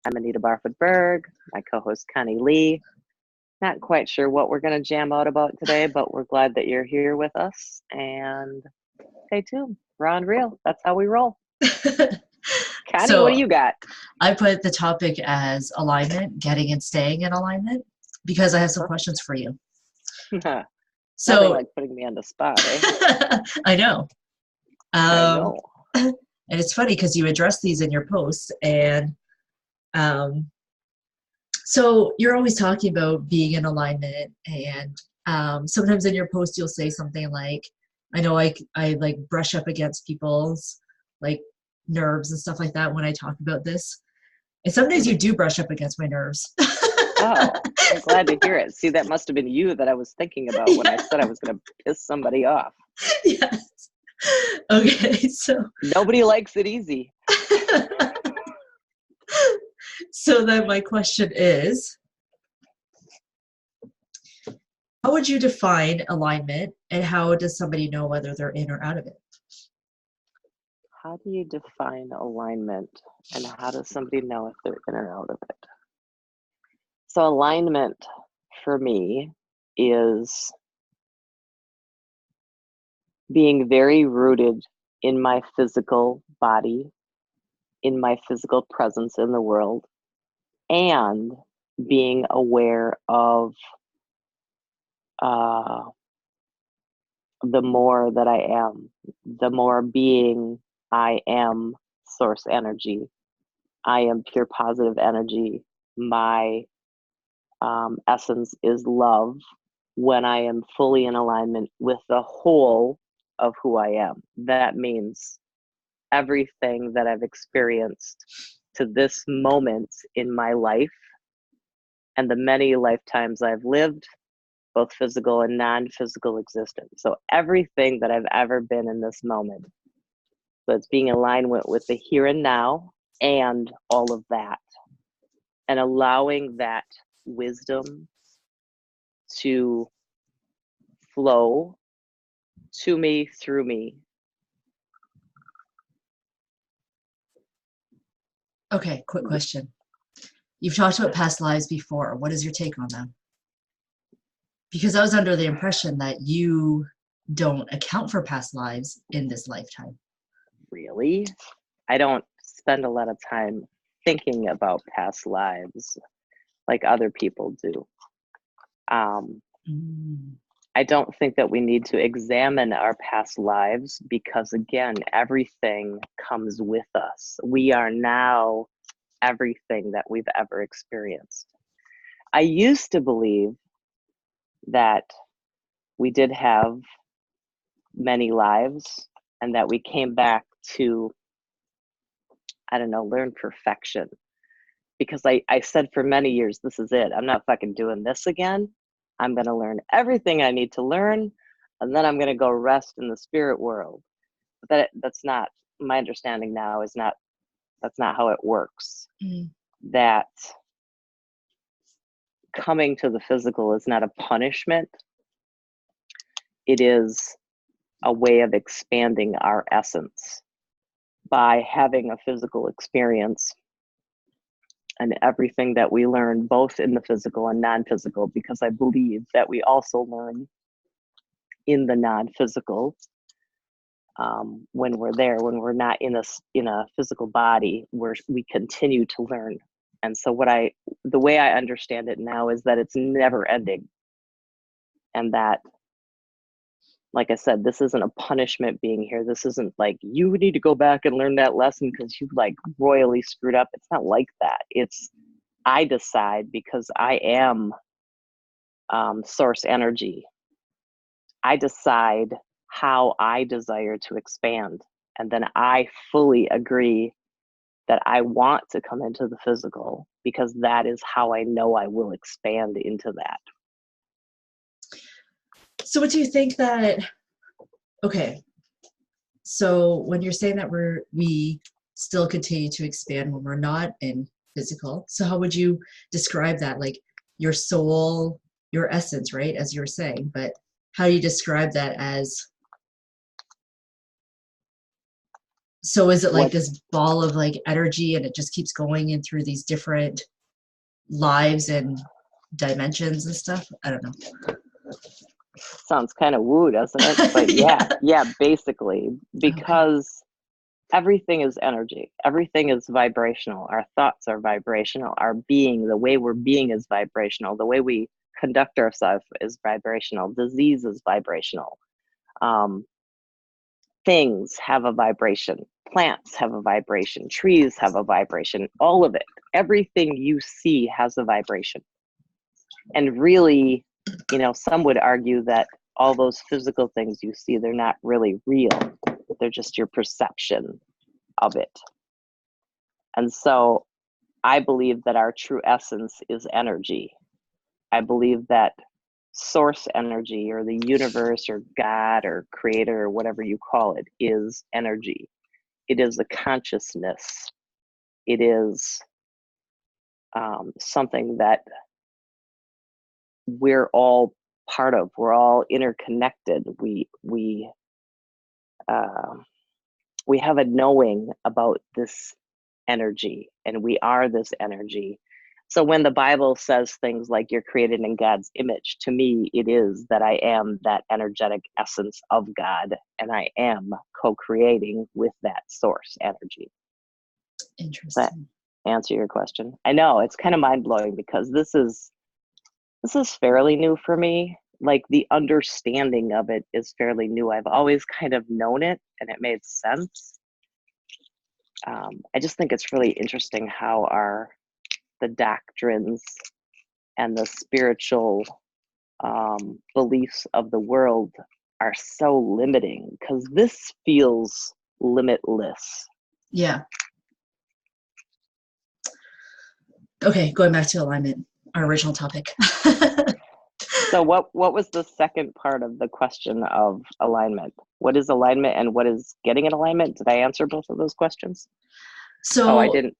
I'm Anita Barfoot-Berg, my co-host Connie Lee. Not quite sure what we're going to jam out about today, but we're glad that you're here with us. And stay tuned. Raw and real. That's how we roll. Connie, what So do you got? I put the topic as alignment, getting and staying in alignment, because I have some questions for you. Nothing So like putting me on the spot, eh? I know. I know. And it's funny because you address these in your posts, and so you're always talking about being in alignment, and sometimes in your post you'll say something like, I know I like brush up against people's like nerves and stuff like that when I talk about this. And some days you do brush up against my nerves. Oh, I'm glad to hear it. See, that must have been you that I was thinking about when I said I was going to piss somebody off. Yes. Okay, so Nobody likes it easy. so then my question is, how would you define alignment, and how does somebody know whether they're in or out of it? How do you define alignment, and how does somebody know if they're in or out of it? So alignment for me is being very rooted in my physical body, in my physical presence in the world, and being aware of the more that I am, the more being I am source energy. I am pure positive energy. My essence is love when I am fully in alignment with the whole of who I am. That means everything that I've experienced to this moment in my life and the many lifetimes I've lived, both physical and non-physical existence. So everything that I've ever been in this moment. So it's being aligned with the here and now and all of that. And allowing that wisdom to flow to me, through me. Okay, quick question. You've talked about past lives before. What is your take on them? Because I was under the impression that you don't account for past lives in this lifetime. Really? I don't spend a lot of time thinking about past lives like other people do. I don't think that we need to examine our past lives because, again, everything comes with us. We are now everything that we've ever experienced. I used to believe that we did have many lives and that we came back to, I don't know, learn perfection. Because I said for many years, this is it. I'm not fucking doing this again. I'm going to learn everything I need to learn, and then I'm going to go rest in the spirit world. But that's not, my understanding now is not, that's not how it works. That coming to the physical is not a punishment. It is a way of expanding our essence by having a physical experience and everything that we learn, both in the physical and non-physical, because I believe that we also learn in the non-physical when we're there, when we're not in a physical body, we continue to learn. And so the way I understand it now is that it's never ending. And that, like I said, this isn't a punishment being here. This isn't like, you need to go back and learn that lesson because you like royally screwed up. It's not like that. It's, I decide because I am source energy. I decide how I desire to expand. And then I fully agree that I want to come into the physical because that is how I know I will expand into that. So what do you think that, okay, so when you're saying that we still continue to expand when we're not in physical, so how would you describe that? Like your soul, your essence, right? As you were saying, but how do you describe that as So is it like What this ball of like energy and it just keeps going in through these different lives and dimensions and stuff? I don't know. sounds kind of woo, doesn't it? But Yeah. yeah, basically, Okay. because everything is energy. Everything is vibrational. Our thoughts are vibrational. Our being, the way we're being is vibrational. The way we conduct ourselves is vibrational. Disease is vibrational. Um, things have a vibration. Plants have a vibration. Trees have a vibration. All of it. Everything you see has a vibration. And really, some would argue that all those physical things you see, they're not really real. They're just your perception of it. And so I believe that our true essence is energy. I believe that source energy, or the universe or God or creator or whatever you call it, is energy. It is a consciousness. It is something that we're all part of. We're all interconnected. We have a knowing about this energy, and we are this energy. So when the Bible says things like you're created in God's image, to me, it is that I am that energetic essence of God, and I am co-creating with that source energy. Does that Interesting. answer your question? I know it's kind of mind-blowing because this is fairly new for me. Like, the understanding of it is fairly new. I've always kind of known it and it made sense. I just think it's really interesting how the doctrines and the spiritual beliefs of the world are so limiting, because this feels limitless. Yeah. Okay, going back to alignment, our original topic. So what was the second part of the question of alignment? What is alignment and what is getting in alignment? Did I answer both of those questions? Oh, I So, didn't.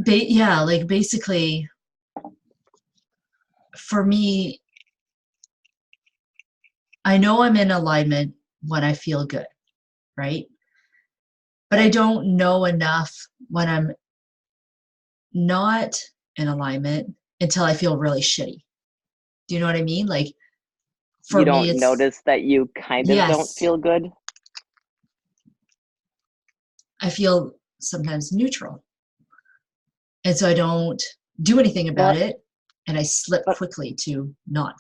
yeah, like basically, for me, I know I'm in alignment when I feel good, right? But I don't know enough when I'm not in alignment until I feel really shitty. Do you know what I mean? Like, You for me, don't it's notice that you kind of don't yes, feel good? I feel sometimes neutral. And so I don't do anything about But it. And I slip but quickly to not.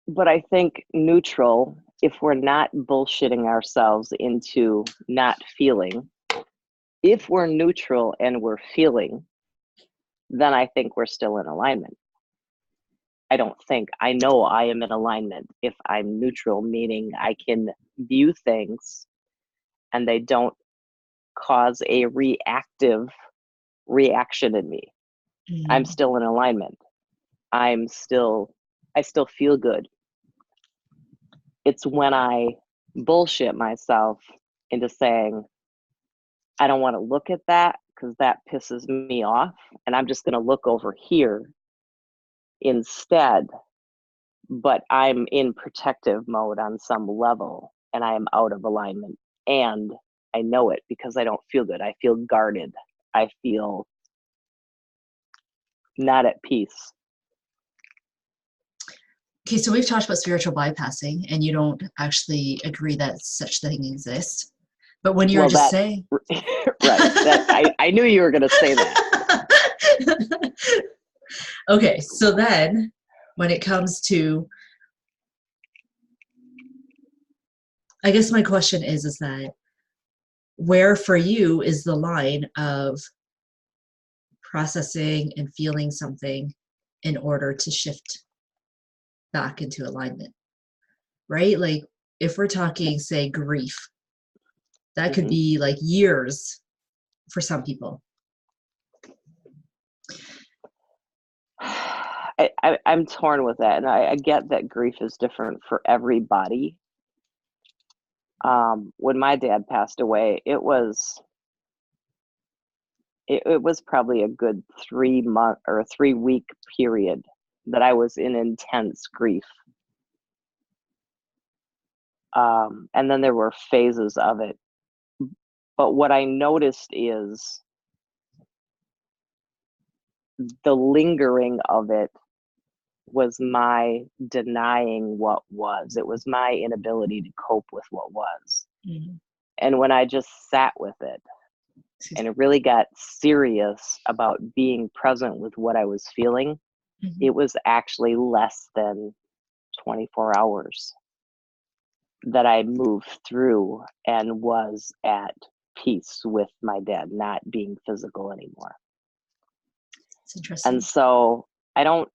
but I think neutral, if we're not bullshitting ourselves into not feeling, if we're neutral and we're feeling, then I think we're still in alignment. I know I am in alignment if I'm neutral, meaning I can view things and they don't cause a reactive reaction in me. I'm Mhm. still in alignment. I still feel good. It's when I bullshit myself into saying, I don't want to look at that because that pisses me off, and I'm just going to look over here instead. But I'm in protective mode on some level, and I am out of alignment. And I know it because I don't feel good. I feel guarded. I feel not at peace. Okay, so we've talked about spiritual bypassing, and you don't actually agree that such thing exists. But when you're Well, just that, saying, right. That I knew you were going to say that. okay, so then when it comes to, I guess my question is that where for you is the line of processing and feeling something in order to shift back into alignment, right? Like if we're talking, say, grief, that could Mhm. be like years for some people. I'm torn with that, and I get that grief is different for everybody. When my dad passed away, it was probably a good 3 month or 3 week period that I was in intense grief. And then there were phases of it. But what I noticed is the lingering of it was my denying what was. It was my inability to cope with what was. Mm-hmm. And when I just sat with it and really got serious about being present with what I was feeling, Mm-hmm. it was actually less than 24 hours that I moved through and was at peace with my dad not being physical anymore. It's interesting. And so I don't,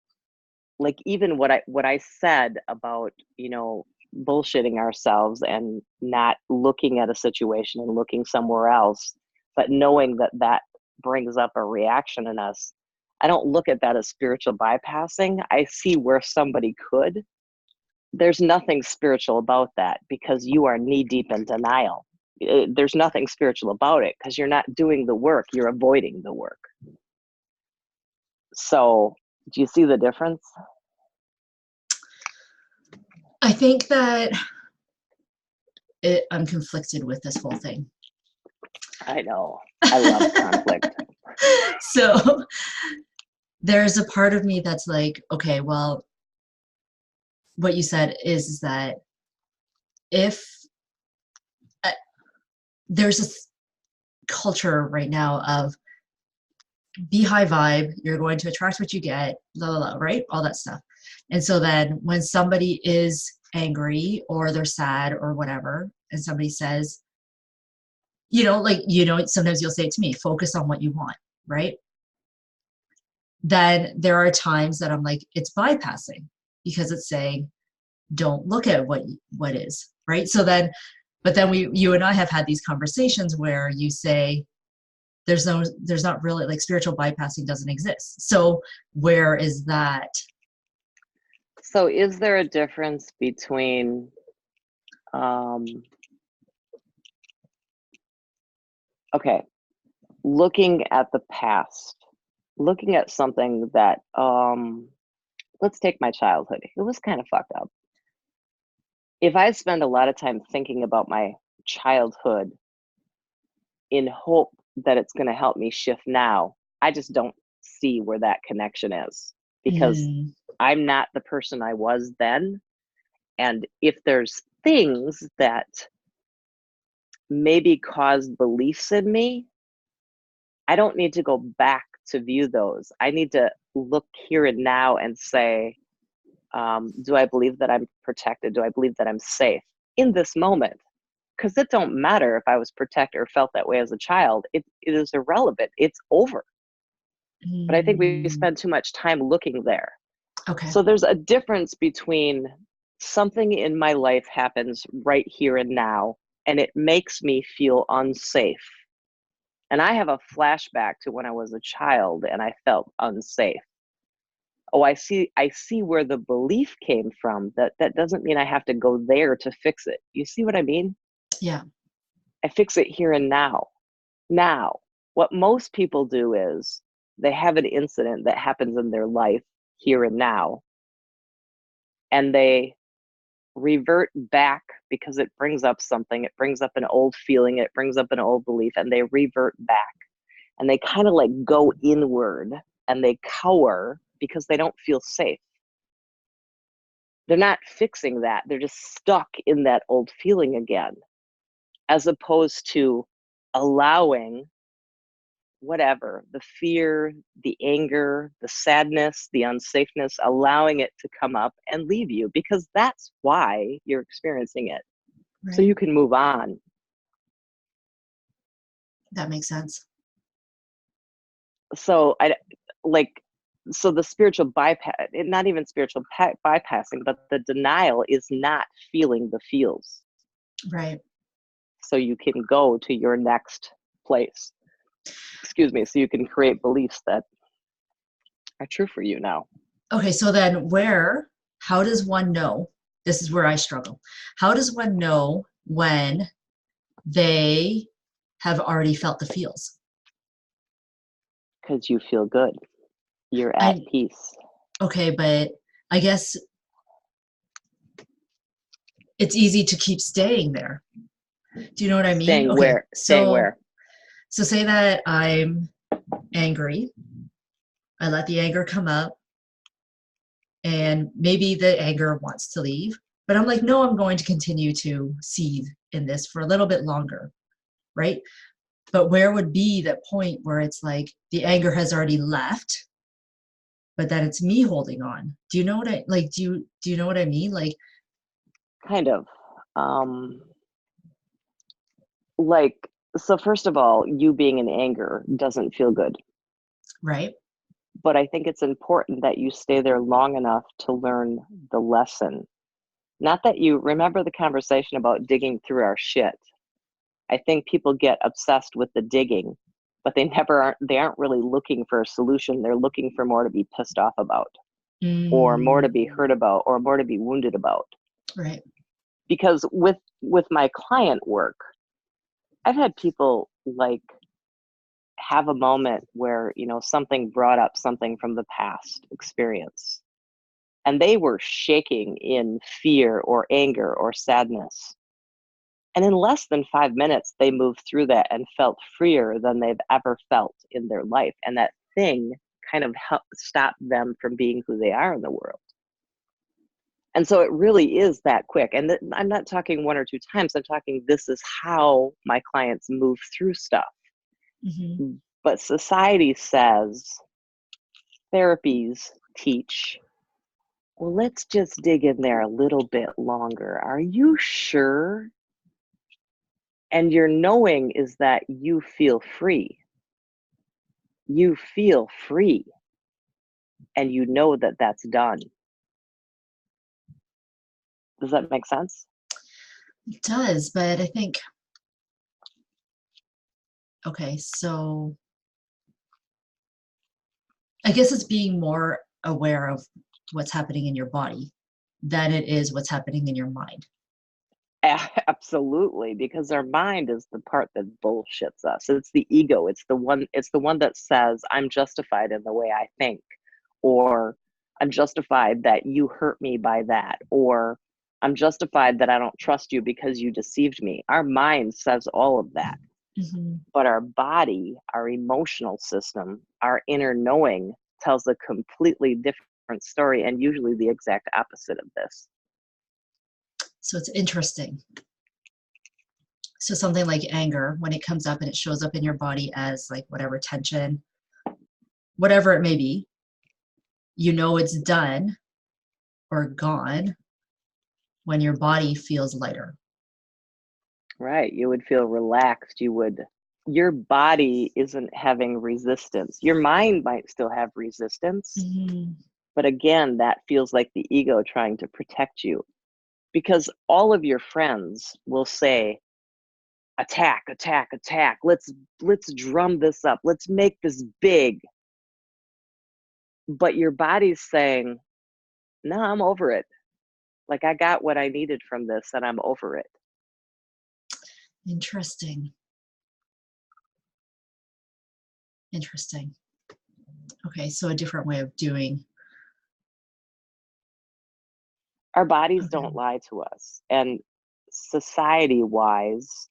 like, even what I said about, you know, bullshitting ourselves and not looking at a situation and looking somewhere else, but knowing that that brings up a reaction in us, I don't look at that as spiritual bypassing. I see where somebody could. There's nothing spiritual about that because you are knee deep in denial. There's nothing spiritual about it because you're not doing the work, you're avoiding the work. So do you see the difference? I think that I'm conflicted with this whole thing. I know. I love conflict. So there's a part of me that's like, okay, well, what you said is that if there's this culture right now of be high vibe, you're going to attract what you get, blah, blah, blah, right? All that stuff. And so then when somebody is angry or they're sad or whatever, and somebody says, sometimes you'll say to me, focus on what you want, right? Then there are times that I'm like, it's bypassing because it's saying, don't look at what is, right? So then, but then you and I have had these conversations where you say, there's not really, like, spiritual bypassing doesn't exist. So where is that? So is there a difference between okay, looking at the past, looking at something that let's take my childhood. It was kind of fucked up. If I spend a lot of time thinking about my childhood in hope that it's going to help me shift now, I just don't see where that connection is because I'm not the person I was then. And if there's things that maybe caused beliefs in me, I don't need to go back to view those. I need to look here and now and say, do I believe that I'm protected? Do I believe that I'm safe in this moment? Because it don't matter if I was protected or felt that way as a child. It is irrelevant. It's over. But I think we spend too much time looking there. Okay. So there's a difference between something in my life happens right here and now, and it makes me feel unsafe. And I have a flashback to when I was a child and I felt unsafe. Oh, I see where the belief came from. That doesn't mean I have to go there to fix it. You see what I mean? Yeah. I fix it here and now. Now, what most people do is they have an incident that happens in their life here and now, and they revert back because it brings up something. It brings up an old feeling. It brings up an old belief, and they revert back. And they kind of like go inward and they cower because they don't feel safe. They're not fixing that. They're just stuck in that old feeling again, as opposed to allowing whatever, the fear, the anger, the sadness, the unsafeness, allowing it to come up and leave you because that's why you're experiencing it. Right. So you can move on. That makes sense. So so the spiritual bypass, not even spiritual bypassing, but the denial is not feeling the feels. Right. So you can go to your next place. Excuse me. So you can create beliefs that are true for you now. Okay. So then how does one know? This is where I struggle. How does one know when they have already felt the feels? Because you feel good. You're at peace. Okay, but I guess it's easy to keep staying there. Do you know what I mean? Staying Okay. where? Staying where? So say that I'm angry. I let the anger come up, and maybe the anger wants to leave, but I'm like, no, I'm going to continue to seethe in this for a little bit longer, right? But where would be that point where it's like the anger has already left, but that it's me holding on? Do you know what I like? Do you know what I mean? Like, Kind of. Um, like, so first of all, you being in anger doesn't feel good. right? But I think it's important that you stay there long enough to learn the lesson. Not that you remember the conversation about digging through our shit. I think people get obsessed with the digging, but they aren't really looking for a solution. They're looking for more to be pissed off about, or more to be hurt about, or more to be wounded about. Right. Because with my client work, I've had people like have a moment where, something brought up something from the past experience, and they were shaking in fear or anger or sadness. And in less than 5 minutes, they moved through that and felt freer than they've ever felt in their life. And that thing kind of helped stop them from being who they are in the world. And so it really is that quick. And I'm not talking one or two times. I'm talking this is how my clients move through stuff. Mm-hmm. But society says, therapies teach, well, let's just dig in there a little bit longer. Are you sure? And your knowing is that you feel free. You feel free. And you know that that's done. Does that make sense? It does, but I think, okay, so I guess it's being more aware of what's happening in your body than it is what's happening in your mind. Absolutely, because our mind is the part that bullshits us. It's the ego. It's the one that says, I'm justified in the way I think, or I'm justified that you hurt me by that, or I'm justified that I don't trust you because you deceived me. Our mind says all of that. Mm-hmm. But our body, our emotional system, our inner knowing tells a completely different story, and usually the exact opposite of this. So it's interesting. So something like anger, when it comes up and it shows up in your body as like whatever tension, whatever it may be, you know it's done or gone when your body feels lighter. Right. You would feel relaxed. Your body isn't having resistance. Your mind might still have resistance, Mm-hmm. but again, that feels like the ego trying to protect you, because all of your friends will say, attack, attack, attack. Let's drum this up. Let's make this big. But your body's saying, no, I'm over it. Like, I got what I needed from this and I'm over it. Interesting. Interesting. Okay, so a different way of doing. Our bodies Okay. don't lie to us. And society wise,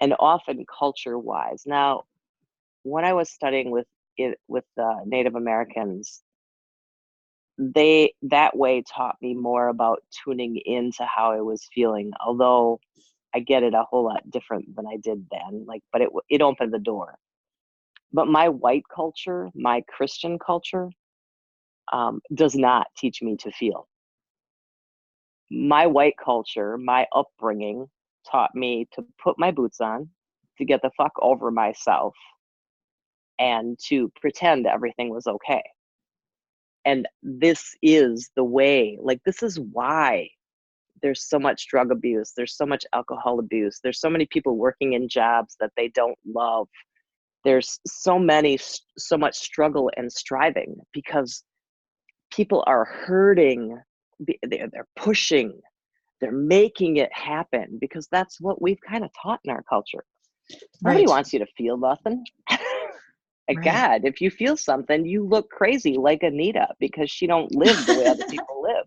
and often culture wise. Now, when I was studying with Native Americans, they that way taught me more about tuning into how I was feeling. Although I get it a whole lot different than I did then. Like, but it opened the door. But my white culture, my Christian culture, does not teach me to feel. My white culture, my upbringing, taught me to put my boots on, to get the fuck over myself, and to pretend everything was okay. And this is the way, like, this is why there's so much drug abuse, there's so much alcohol abuse, there's so many people working in jobs that they don't love. There's so much struggle and striving because people are hurting, they're pushing, they're making it happen, because that's what we've kind of taught in our culture. Nobody Right. wants you to feel nothing. Like, Right. God, if you feel something, you look crazy like Anita, because she don't live the way other people live.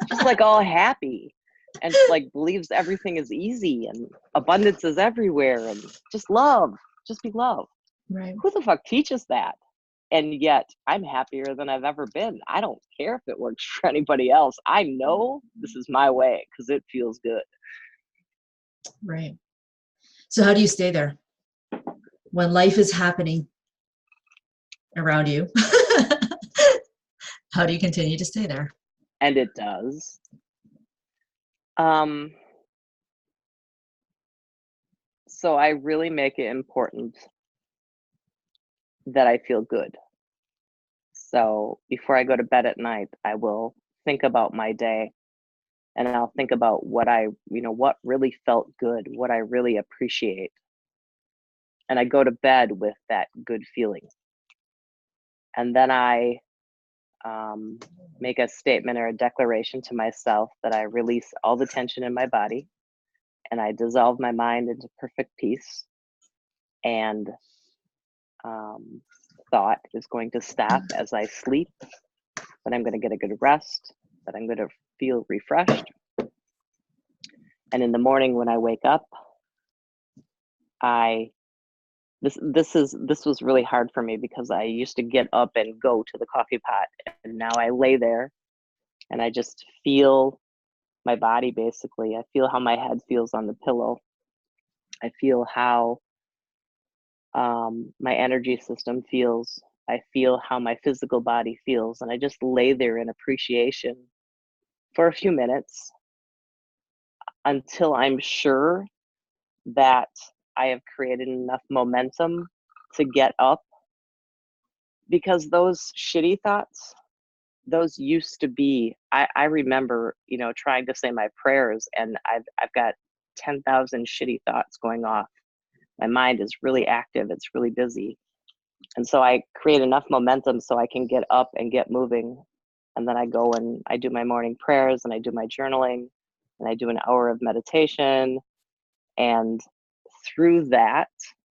She's like all happy. and like believes everything is easy and abundance is everywhere and just love, just be love. Right. Who the fuck teaches that? And yet I'm happier than I've ever been. I don't care if it works for anybody else. I know this is my way because it feels good. Right. So how do you stay there when life is happening around you? How do you continue to stay there? And it does. So I really make it important that I feel good. So before I go to bed at night, I will think about my day, and I'll think about what what really felt good, what I really appreciate. And I go to bed with that good feeling. And then I make a statement or a declaration to myself that I release all the tension in my body and I dissolve my mind into perfect peace. And thought is going to stop as I sleep, that I'm going to get a good rest, that I'm going to feel refreshed. And in the morning when I wake up, this was really hard for me because I used to get up and go to the coffee pot, and now I lay there and I just feel my body. Basically, I feel how my head feels on the pillow. I feel how my energy system feels. I feel how my physical body feels, and I just lay there in appreciation for a few minutes until I'm sure that I have created enough momentum to get up. Because those shitty thoughts, those used to be, I remember, trying to say my prayers, and I've got 10,000 shitty thoughts going off. My mind is really active, it's really busy. And so I create enough momentum so I can get up and get moving. And then I go and I do my morning prayers and I do my journaling and I do an hour of meditation. And through that,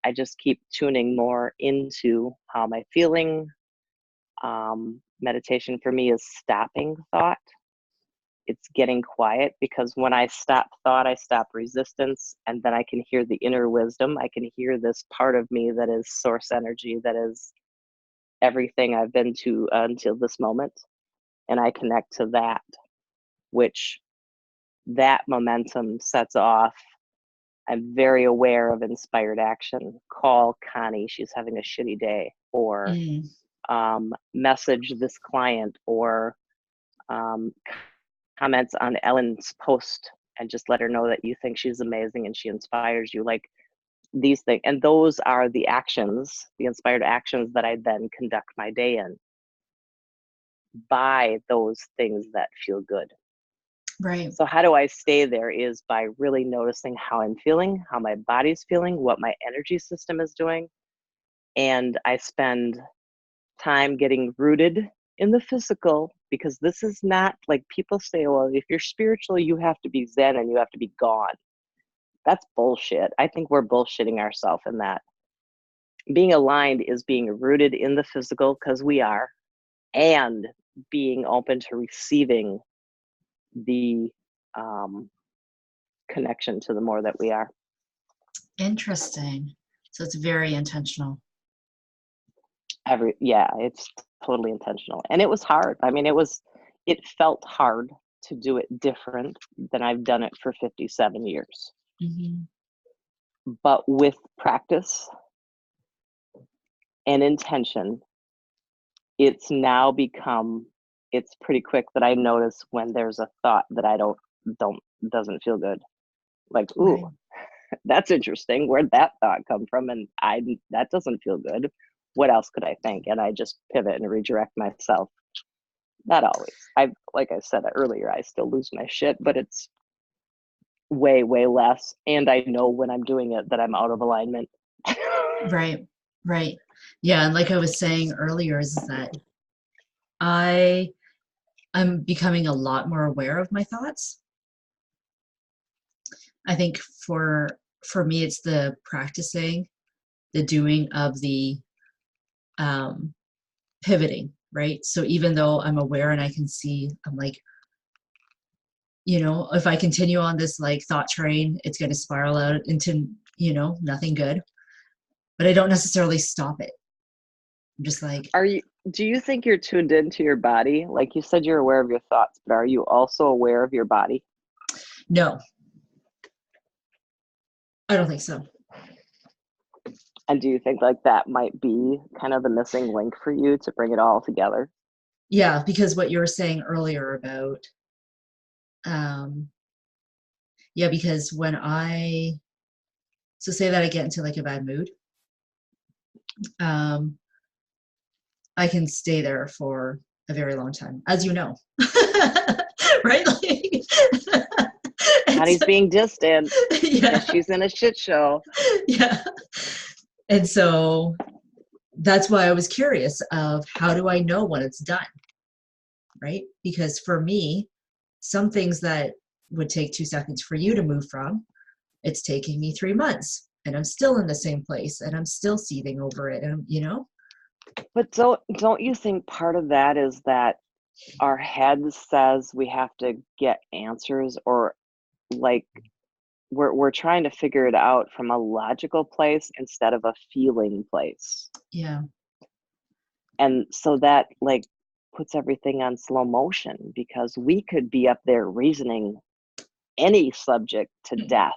I just keep tuning more into how am I feeling. Meditation for me is stopping thought. It's getting quiet, because when I stop thought, I stop resistance, and then I can hear the inner wisdom. I can hear this part of me that is source energy, that is everything I've been to until this moment. And I connect to that, which that momentum sets off. I'm very aware of inspired action. Call Connie, she's having a shitty day, or message this client, or comments on Ellen's post and just let her know that you think she's amazing and she inspires you. Like these things. And those are the actions, the inspired actions that I then conduct my day in, by those things that feel good. Right. So how do I stay there is by really noticing how I'm feeling, how my body's feeling, what my energy system is doing. And I spend time getting rooted in the physical, because this is not like people say, well, if you're spiritual, you have to be Zen and you have to be gone. That's bullshit. I think we're bullshitting ourselves in that. Being aligned is being rooted in the physical, because we are, and being open to receiving the connection to the more that we are. Interesting. So it's very intentional. It's totally intentional. And it was hard. I mean, it felt hard to do it different than I've done it for 57 years. Mm-hmm. But with practice and intention, it's now become, it's pretty quick that I notice when there's a thought that I doesn't feel good. Like, ooh, Right. That's interesting. Where'd that thought come from? And that doesn't feel good. What else could I think? And I just pivot and redirect myself. Not always. Like I said earlier, I still lose my shit, but it's way, way less. And I know when I'm doing it that I'm out of alignment. Right. Right. Yeah. And like I was saying earlier, is that I'm becoming a lot more aware of my thoughts. I think for me, it's the practicing, the doing of the pivoting, right? So even though I'm aware and I can see, I'm like, if I continue on this like thought train, it's going to spiral out into, nothing good. But I don't necessarily stop it. I'm just like, Do you think you're tuned into your body? Like you said, you're aware of your thoughts, but are you also aware of your body? no, I don't think so. And do you think like that might be kind of the missing link for you to bring it all together? Yeah, because what you were saying earlier about, yeah, because so say that I get into like a bad mood, um, I can stay there for a very long time, as you know, right? Connie's being distant Yeah, because she's in a shit show. yeah. And so that's why I was curious of how do I know when it's done, right? Because for me, some things that would take 2 seconds for you to move from, it's taking me 3 months and I'm still in the same place and I'm still seething over it. And But don't you think part of that is that our head says we have to get answers, or like we're trying to figure it out from a logical place instead of a feeling place. yeah, And so that like puts everything on slow motion, because we could be up there reasoning any subject to death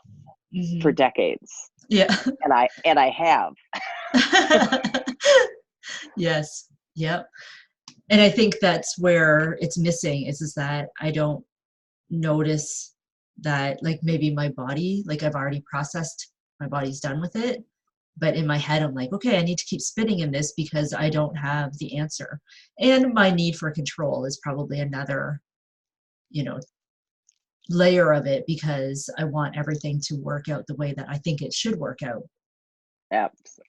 for hmm, decades. yeah. And I have. Yes, yep. And I think that's where it's missing is that I don't notice that like maybe my body, like I've already processed, my body's done with it. But in my head, I'm like, okay, I need to keep spinning in this because I don't have the answer. And my need for control is probably another, you know, layer of it because I want everything to work out the way that I think it should work out.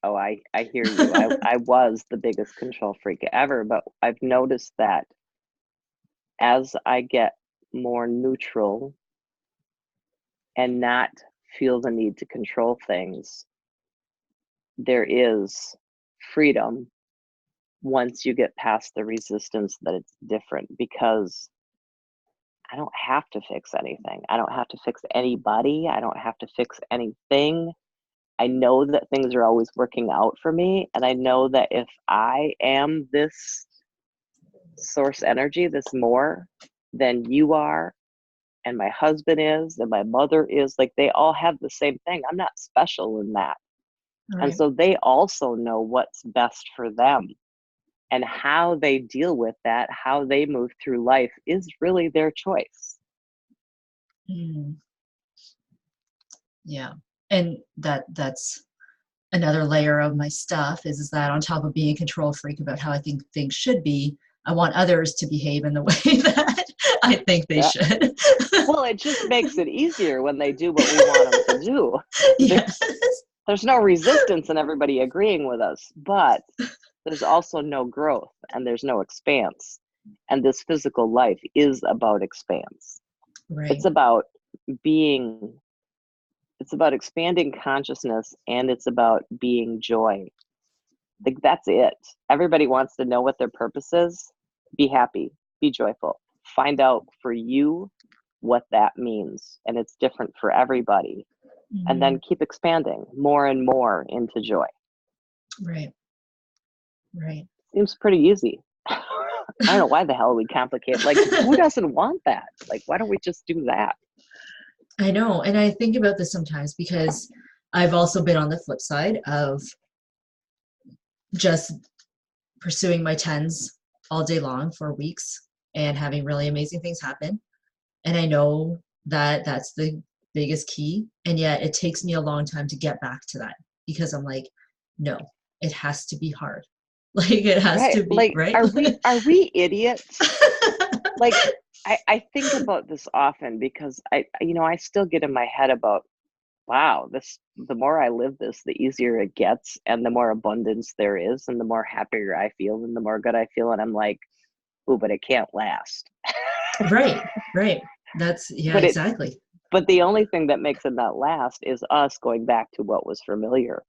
Oh, I hear you. I was the biggest control freak ever, but I've noticed that as I get more neutral and not feel the need to control things, there is freedom once you get past the resistance that it's different, because I don't have to fix anything. I don't have to fix anybody. I don't have to fix anything. I know that things are always working out for me. And I know that if I am this source energy, this more, then you are, and my husband is, and my mother is, like they all have the same thing. I'm not special in that. And Right. so they also know what's best for them. And how they deal with that, how they move through life is really their choice. Mm, yeah. And that's another layer of my stuff is that on top of being a control freak about how I think things should be, I want others to behave in the way that I think they Yeah. should. Well, it just makes it easier when they do what we want them to do. Yes. There's no resistance in everybody agreeing with us, but there's also no growth and there's no expanse. And this physical life is about expanse. Right. It's about being, it's about expanding consciousness, and it's about being joy. Like that's it. Everybody wants to know what their purpose is. Be happy, be joyful. Find out for you what that means. And it's different for everybody. And Hmm. then keep expanding more and more into joy. Right. Right. Seems pretty easy. I don't know why the hell we complicate. Like, who doesn't want that? Like, why don't we just do that? I know. And I think about this sometimes because I've also been on the flip side of just pursuing my tens all day long for weeks and having really amazing things happen. And I know that that's the biggest key. And yet it takes me a long time to get back to that because I'm like, no, it has to be hard. Like it has Right. to be, Like, right? are we idiots? Like, I think about this often because I still get in my head about, wow, the more I live this, the easier it gets, and the more abundance there is, and the more happier I feel, and the more good I feel. And I'm like, ooh, but it can't last. Right, right. That's, yeah, But it, exactly. but the only thing that makes it not last is us going back to what was familiar.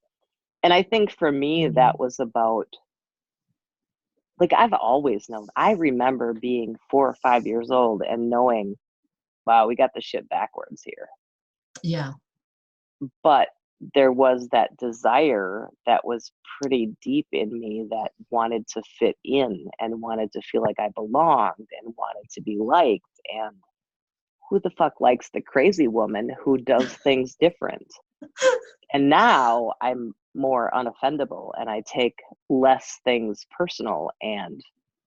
And I think for me, Mhm. that was about, like, I've always known. I remember being 4 or 5 years old and knowing wow, we got the shit backwards here. Yeah. But there was that desire that was pretty deep in me that wanted to fit in and wanted to feel like I belonged and wanted to be liked. And who the fuck likes the crazy woman who does things different? And now I'm more unoffendable and I take less things personal, and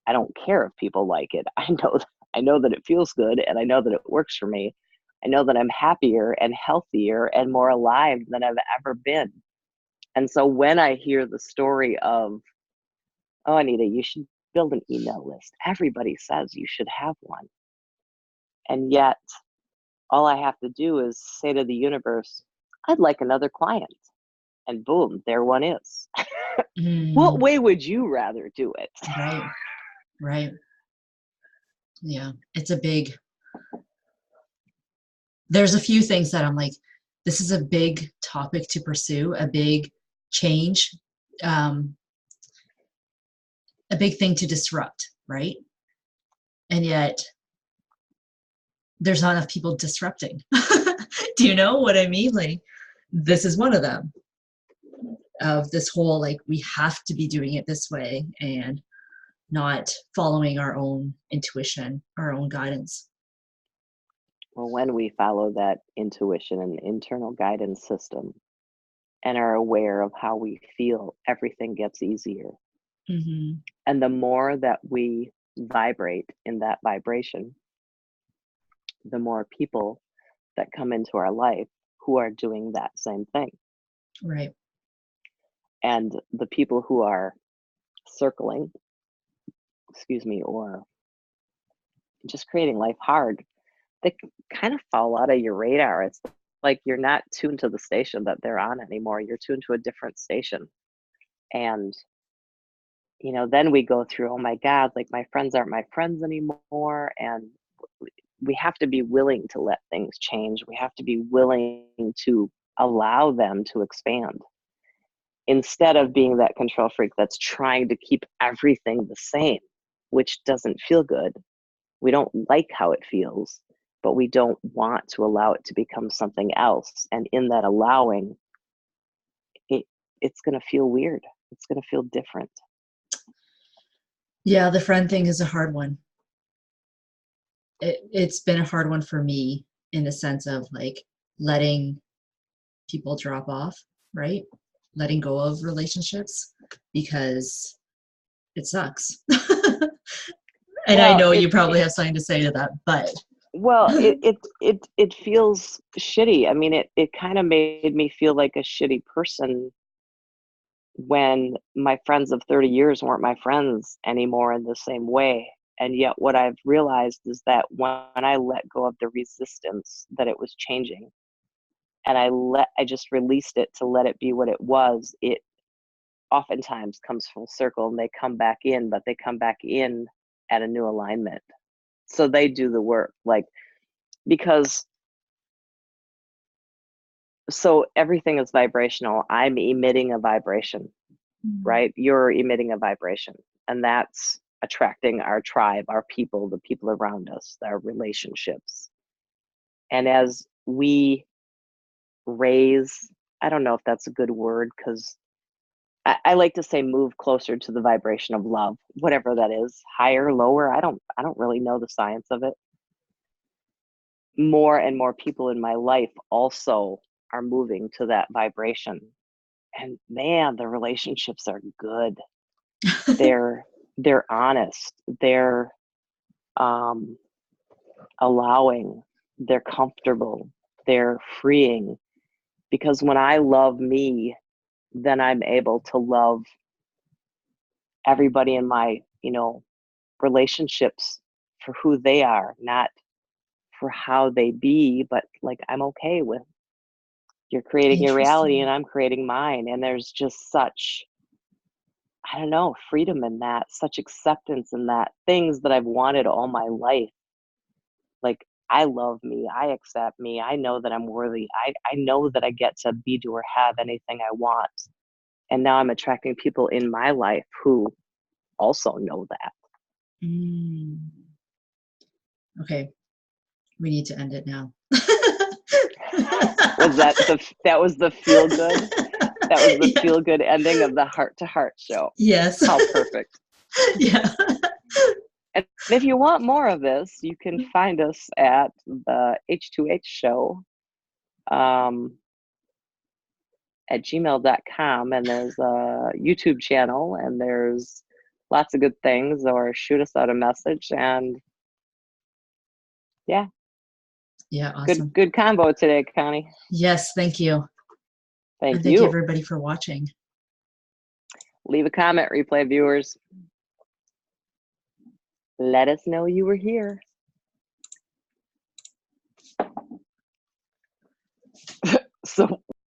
I don't care if people like it. I know that it feels good, and I know that it works for me. I know that I'm happier and healthier and more alive than I've ever been. And so when I hear the story of, oh, Anita, you should build an email list. Everybody says you should have one. And yet all I have to do is say to the universe, I'd like another client. And boom, there one is. What Mm, way would you rather do it? right. Right. Yeah. It's a big, there's a few things that I'm like, this is a big topic to pursue, a big change, um, a big thing to disrupt, right? And yet there's not enough people disrupting. Do you know what I mean? Like, this is one of them, of this whole, like, we have to be doing it this way and not following our own intuition, our own guidance. Well, when we follow that intuition and internal guidance system and are aware of how we feel, everything gets easier. Mm-hmm. And the more that we vibrate in that vibration, the more people that come into our life who are doing that same thing. Right. And the people who are circling, excuse me, or just creating life hard, they kind of fall out of your radar. It's like you're not tuned to the station that they're on anymore. You're tuned to a different station. And, then we go through, oh my God, like my friends aren't my friends anymore. And we have to be willing to let things change. We have to be willing to allow them to expand instead of being that control freak that's trying to keep everything the same, which doesn't feel good. We don't like how it feels, but we don't want to allow it to become something else. And in that allowing, it's going to feel weird. It's going to feel different. Yeah, the friend thing is a hard one. It's been a hard one for me in the sense of like letting people drop off, right? Letting go of relationships because it sucks. And I Well, know you probably have something to say to that, but it feels shitty. I mean, it kind of made me feel like a shitty person when my friends of 30 years weren't my friends anymore in the same way. And yet what I've realized is that when I let go of the resistance that it was changing, and I just released it to let it be what it was, it oftentimes comes full circle and they come back in, but they come back in at a new alignment. So they do the work, like, because so everything is vibrational. I'm emitting a vibration, right? You're emitting a vibration, and that's attracting our tribe, our people, the people around us, our relationships. And as we raise, I don't know if that's a good word, because I like to say move closer to the vibration of love, whatever that is, higher, lower. I don't really know the science of it. More and more people in my life also are moving to that vibration. And man, the relationships are good. They're honest. They're um, allowing. They're comfortable. They're freeing. Because when I love me, then I'm able to love everybody in my, relationships for who they are, not for how they be, but like I'm okay with you're creating your reality and interesting. I'm creating mine. And there's just such, I don't know, freedom in that, such acceptance in that, things that I've wanted all my life. Like, I love me, I accept me, I know that I'm worthy, I know that I get to be, do, or have anything I want. And now I'm attracting people in my life who also know that. Mm. Okay. We need to end it now. Was that was the feel good? That was the Yeah. feel good ending of the Heart to Heart show. Yes. How perfect. Yeah. And if you want more of this, you can find us at the H2H show at gmail.com. And there's a YouTube channel, and there's lots of good things, or shoot us out a message. And yeah, Yeah, awesome. good combo today, Connie. Yes, thank you. Thank And thank you you. everybody for watching. Leave a comment, replay viewers. Let us know you were here. So